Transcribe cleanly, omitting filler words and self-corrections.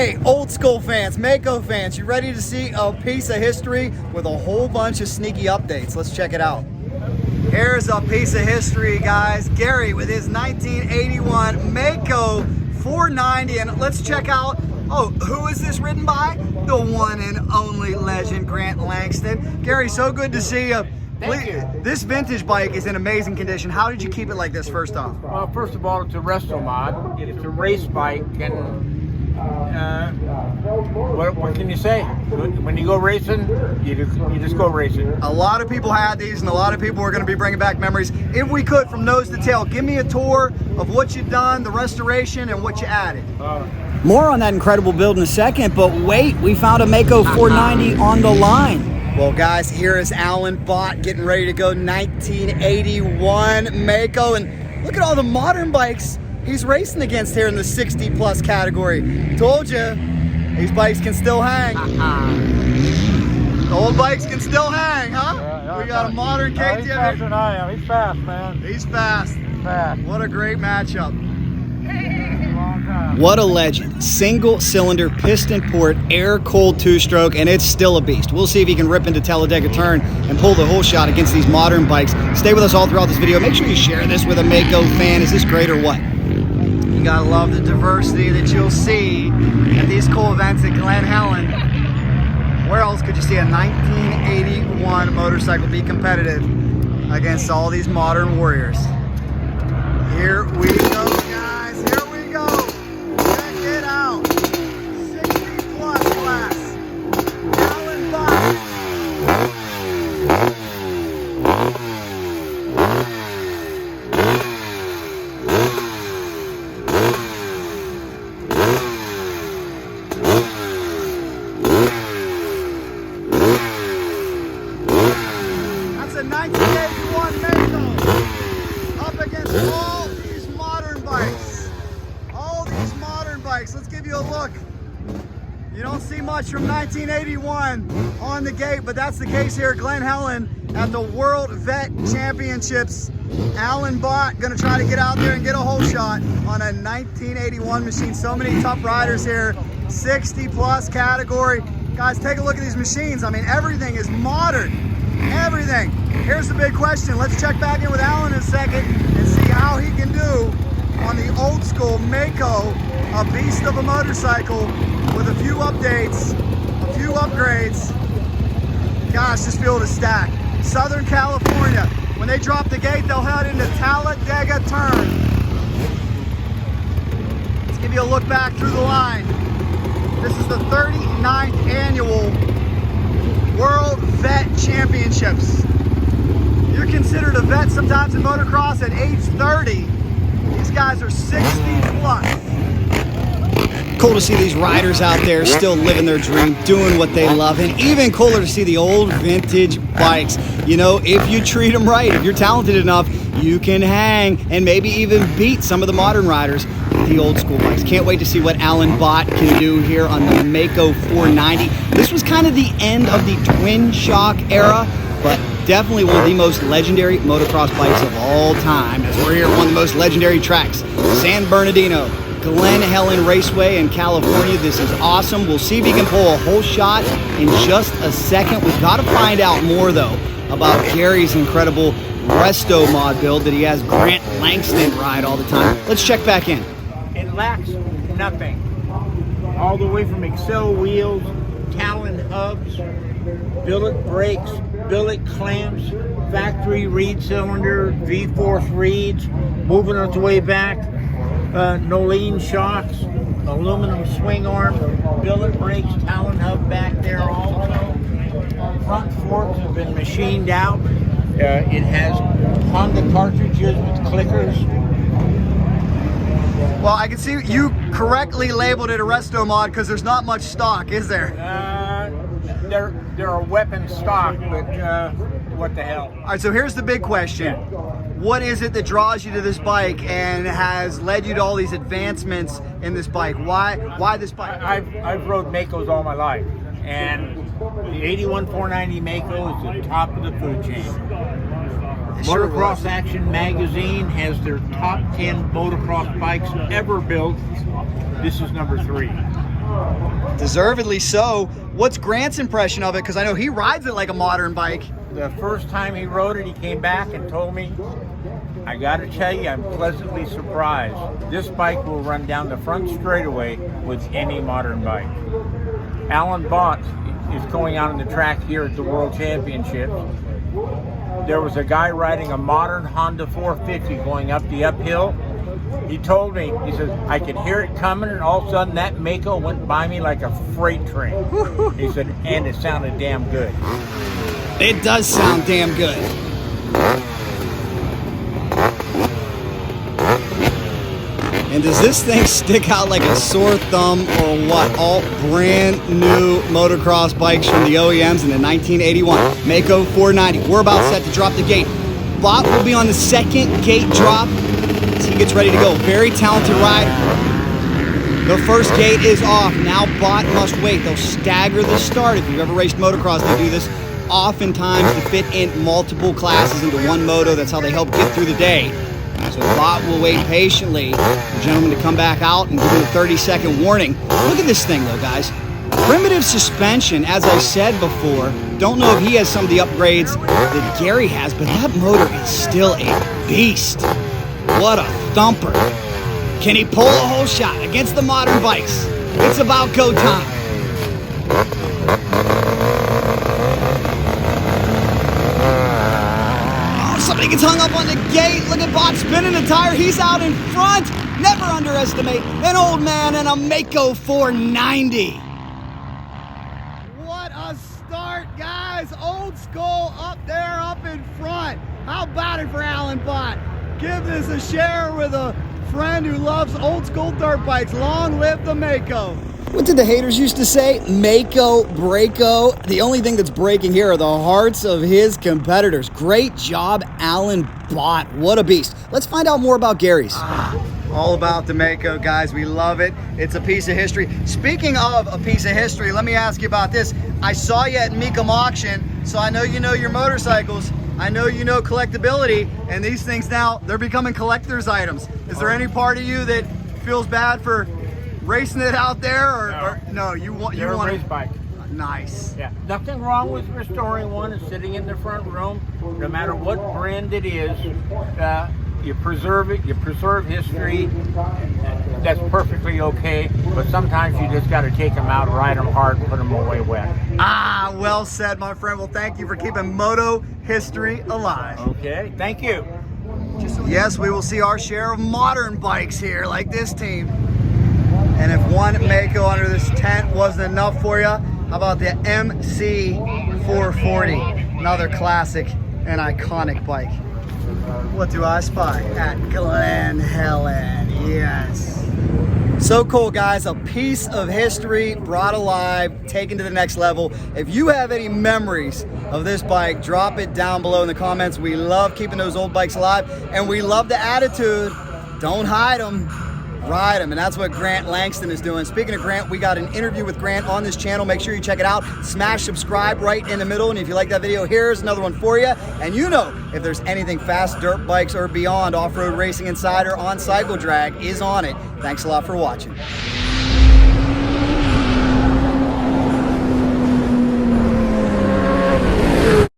Hey, old school fans, Maico fans, you ready to see a piece of history with a whole bunch of sneaky updates? Let's check it out. Here's a piece of history, guys. Gary with his 1981 Maico 490, and let's check out, oh, who is this ridden by? The one and only legend, Grant Langston. Gary, so good to see you. Thank you. This vintage bike is in amazing condition. How did you keep it like this, first off? Well, first of all, it's a Resto-mod. It's a race bike, and what can you say? When you go racing, you just go racing. A lot of people had these, and a lot of people are going to be bringing back memories. If we could, from nose to tail, give me a tour of what you've done, the restoration, and what you added. More on that incredible build in a second, but wait, we found a Maico 490 on the line. Well, guys, here is Alan Bott getting ready to go 1981 Maico, and look at all the modern bikes he's racing against here in the 60-plus category. Told you, these bikes can still hang. The old bikes can still hang, huh? Yeah, we got a modern KTM. He's faster than I am. He's fast, man. He's fast. He's fast. What a great matchup. Long time. What a legend. Single cylinder, piston port, air cooled two-stroke, and it's still a beast. We'll see if he can rip into Talladega turn and pull the whole shot against these modern bikes. Stay with us all throughout this video. Make sure you share this with a Maico fan. Is this great or what? You gotta love the diversity that you'll see at these cool events at Glen Helen. Where else could you see a 1981 motorcycle be competitive against all these modern warriors? Here we go, guys. Here we go. Check it out. 60-plus class. Alan Bott. That's a 1981 Maico up against all these modern bikes. All these modern bikes. Let's give you a look. You don't see much from 1981 on the gate, but that's the case here at Glen Helen at the World Vet Championships. Alan Bott gonna try to get out there and get a whole shot on a 1981 machine. So many tough riders here, 60-plus category. Guys, take a look at these machines. I mean, everything is modern, everything. Here's the big question. Let's check back in with Alan in a second and see how he can do on the old school Maico, a beast of a motorcycle with a few updates, a few upgrades. Gosh, this field is stacked. Southern California. When they drop the gate, they'll head into Talladega turn. Let's give you a look back through the line. This is the 39th annual World Vet Championships. You're considered a vet sometimes in motocross at age 30. These guys are 60 plus. Cool to see these riders out there still living their dream, doing what they love, and even cooler to see the old vintage bikes. You know, if you treat them right, if you're talented enough, you can hang and maybe even beat some of the modern riders with the old school bikes. Can't wait to see what Alan Bott can do here on the Maico 490. This was kind of the end of the twin shock era, but definitely one of the most legendary motocross bikes of all time, as we're here at one of the most legendary tracks, San Bernardino, Glen Helen Raceway in California. This is awesome. We'll see if he can pull a whole shot in just a second. We've got to find out more, though, about Gary's incredible Resto-mod build that he has Grant Langston ride all the time. Let's check back in. It lacks nothing. All the way from Excel wheels, Talon hubs, billet brakes, billet clamps, factory reed cylinder, V-force reeds, moving its way back, Nolene shocks, aluminum swing arm, billet brakes, Talon hub back there also. Front forks have been machined out. It has Honda cartridges with clickers. Well, I can see you correctly labeled it a Resto-mod because there's not much stock, is there? They're a weapon stock, but what the hell? All right, so here's the big question. Yeah. What is it that draws you to this bike and has led you to all these advancements in this bike? Why this bike? I've rode Maicos all my life, and the 81 490 Maico is the top of the food chain. Sure Motocross was. Action magazine has their top 10 motocross bikes ever built. This is number 3. Deservedly so. What's Grant's impression of it? Because I know he rides it like a modern bike. The first time he rode it, he came back and told me, I gotta tell you, I'm pleasantly surprised. This bike will run down the front straightaway with any modern bike. Alan Bott is going out on the track here at the World Championships. There was a guy riding a modern Honda 450 going up the uphill. He told me, he says, I could hear it coming, and all of a sudden that Maico went by me like a freight train. He said, and it sounded damn good. It does sound damn good. And does this thing stick out like a sore thumb or what? All brand new motocross bikes from the OEMs in the 1981 Maico 490. We're about set to drop the gate. Bott will be on the second gate drop as he gets ready to go. Very talented rider. The first gate is off. Now Bott must wait. They'll stagger the start. If you've ever raced motocross, they do this oftentimes to fit in multiple classes into one moto. That's how they help get through the day. So Bott will wait patiently for the gentleman to come back out and give him a 30-second warning. Look at this thing though, guys. Primitive suspension, as I said before. Don't know if he has some of the upgrades that Gary has, but that motor is still a beast. What a thumper. Can he pull a whole shot against the modern bikes? It's about go time. Somebody gets hung up on the gate. Look at Bott spinning the tire. He's out in front. Never underestimate an old man and a Maico 490. What a start, guys. Old school up there, up in front. How about it for Alan Bott? Give this a share with a friend who loves old school dirt bikes. Long live the Maico. What did the haters used to say? Maico, Breako. The only thing that's breaking here are the hearts of his competitors. Great job, Alan Bott. What a beast. Let's find out more about Gary's. All about the Maico, guys. We love it. It's a piece of history. Speaking of a piece of history, let me ask you about this. I saw you at Maico Auction, so I know you know your motorcycles. I know you know collectability, and these things now, they're becoming collector's items. Is there any part of you that feels bad for racing it out there, or no? You want a race bike. Nice. Yeah, nothing wrong with restoring one and sitting in the front room. No matter what brand it is, you preserve it. You preserve history. That's perfectly okay. But sometimes you just got to take them out, ride them hard, put them away wet. Ah, well said, my friend. Well, thank you for keeping moto history alive. Okay, thank you. Yes, we will see our share of modern bikes here, like this team. And if one Maico under this tent wasn't enough for you, how about the MC 440? Another classic and iconic bike. What do I spy? At Glen Helen, yes. So cool, guys. A piece of history brought alive, taken to the next level. If you have any memories of this bike, drop it down below in the comments. We love keeping those old bikes alive, and we love the attitude. Don't hide them. Ride them, and that's what Grant Langston is doing. Speaking of Grant, we got an interview with Grant on this channel. Make sure you check it out. Smash subscribe right in the middle, and if you like that video, here's another one for you. And you know, if there's anything fast dirt bikes or beyond, Off-Road Racing Insider on Cycle Drag is on it. Thanks a lot for watching.